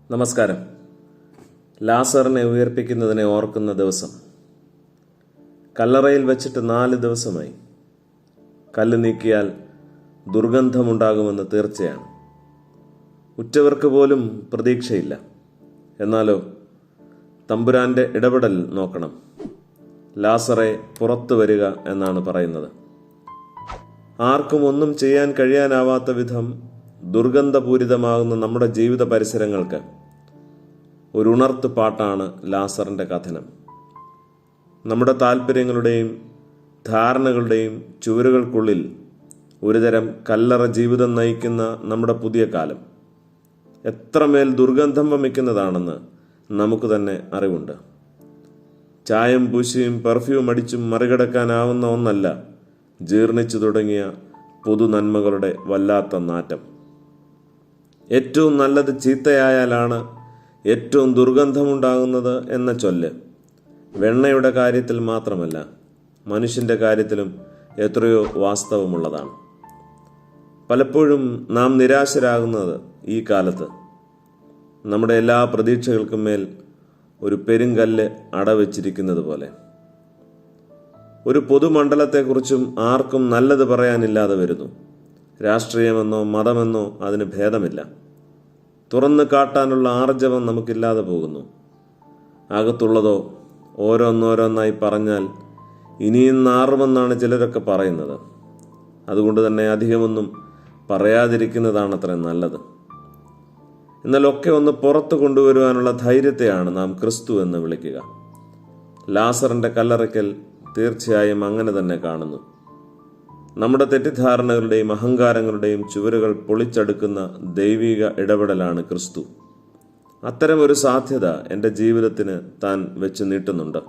നമസ്കാരം. ലാസറിനെ ഉയർപ്പിക്കുന്നതിനെ ഓർക്കുന്ന ദിവസം. കല്ലറയിൽ വച്ചിട്ട് 4 ദിവസമായി. കല്ല് നീക്കിയാൽ ദുർഗന്ധമുണ്ടാകുമെന്ന് തീർച്ചയാണ്. ഉറ്റവർക്ക് പോലും പ്രതീക്ഷയില്ല. എന്നാലോ തമ്പുരാന്റെ ഇടപെടൽ നോക്കണം. ലാസറെ പുറത്തു വരിക എന്നാണ് പറയുന്നത്. ആർക്കും ഒന്നും ചെയ്യാൻ കഴിയാനാവാത്ത വിധം ദുർഗന്ധപൂരിതമാകുന്ന നമ്മുടെ ജീവിത പരിസരങ്ങൾക്ക് ഒരു ഉണർത്ത് പാട്ടാണ് ലാസറിന്റെ കഥനം. നമ്മുടെ താല്പര്യങ്ങളുടെയും ധാരണകളുടെയും ചുവരുകൾക്കുള്ളിൽ ഒരുതരം കല്ലറ ജീവിതം നയിക്കുന്ന നമ്മുടെ പുതിയ കാലം എത്രമേൽ ദുർഗന്ധം വമിക്കുന്നതാണെന്ന് നമുക്ക് തന്നെ അറിവുണ്ട്. ചായം പൂശിയും പെർഫ്യൂം അടിച്ചും മറികടക്കാനാവുന്ന ഒന്നല്ല ജീർണിച്ചു തുടങ്ങിയ പൊതു നന്മകളുടെ വല്ലാത്ത നാറ്റം. ഏറ്റവും നല്ലത് ചീത്തയായാലാണ് ഏറ്റവും ദുർഗന്ധമുണ്ടാകുന്നത് എന്ന ചൊല്ല് വെണ്ണയുടെ കാര്യത്തിൽ മാത്രമല്ല, മനുഷ്യന്റെ കാര്യത്തിലും എത്രയോ വാസ്തവമുള്ളതാണ്. പലപ്പോഴും നാം നിരാശരാകുന്നത് ഈ കാലത്ത് നമ്മുടെ എല്ലാ പ്രതീക്ഷകൾക്കും മേൽ ഒരു പെരുങ്കല്ല് അടവച്ചിരിക്കുന്നത് പോലെ. ഒരു പൊതുമണ്ഡലത്തെക്കുറിച്ചും ആർക്കും നല്ലത് പറയാനില്ലാതെ വരുന്നു. രാഷ്ട്രീയമെന്നോ മതമെന്നോ അതിന് ഭേദമില്ല. തുറന്നു കാട്ടാനുള്ള ആർജവം നമുക്കില്ലാതെ പോകുന്നു. അകത്തുള്ളതോ ഓരോന്നോരോന്നായി പറഞ്ഞാൽ ഇനിയും നാറുമെന്നാണ് ചിലരൊക്കെ പറയുന്നത്. അതുകൊണ്ട് തന്നെ അധികമൊന്നും പറയാതിരിക്കുന്നതാണ് അത്ര നല്ലത്. എന്നാൽ ഒക്കെ ഒന്ന് പുറത്തു കൊണ്ടുവരുവാനുള്ള ധൈര്യത്തെയാണ് നാം ക്രിസ്തു എന്ന് വിളിക്കുക. ലാസറിന്റെ കല്ലറയ്ക്കൽ തീർച്ചയായും അങ്ങനെ തന്നെ കാണുന്നു. നമ്മുടെ തെറ്റിദ്ധാരണകളുടെയും അഹങ്കാരങ്ങളുടെയും ചുവരുകൾ പൊളിച്ചടുക്കുന്ന ദൈവിക ഇടപെടലാണ് ക്രിസ്തു. അത്തരമൊരു സാധ്യത എൻ്റെ ജീവിതത്തിന് താൻ വെച്ച് നീട്ടുന്നുണ്ട്.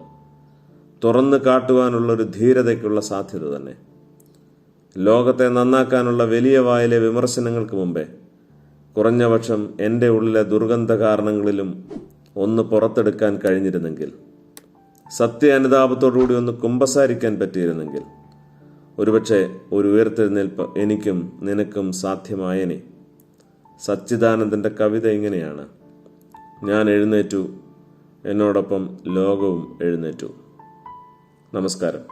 തുറന്നു കാട്ടുവാനുള്ളൊരു ധീരതയ്ക്കുള്ള സാധ്യത തന്നെ. ലോകത്തെ നന്നാക്കാനുള്ള വലിയ വായിലെ വിമർശനങ്ങൾക്ക് മുമ്പേ കുറഞ്ഞപക്ഷം എൻ്റെ ഉള്ളിലെ ദുർഗന്ധ കാരണങ്ങളിലും ഒന്ന് പുറത്തെടുക്കാൻ കഴിഞ്ഞിരുന്നെങ്കിൽ, സത്യ അനുതാപത്തോടുകൂടി ഒന്ന് കുമ്പസാരിക്കാൻ പറ്റിയിരുന്നെങ്കിൽ, ഒരുപക്ഷെ ഒരു ഉയർത്തെഴുന്നേൽപ്പ് എനിക്കും നിനക്കും സാധ്യമായനെ. സച്ചിദാനന്ദന്റെ കവിത ഇങ്ങനെയാണ്: ഞാൻ എഴുന്നേറ്റു, എന്നോടൊപ്പം ലോകവും എഴുന്നേറ്റു. നമസ്കാരം.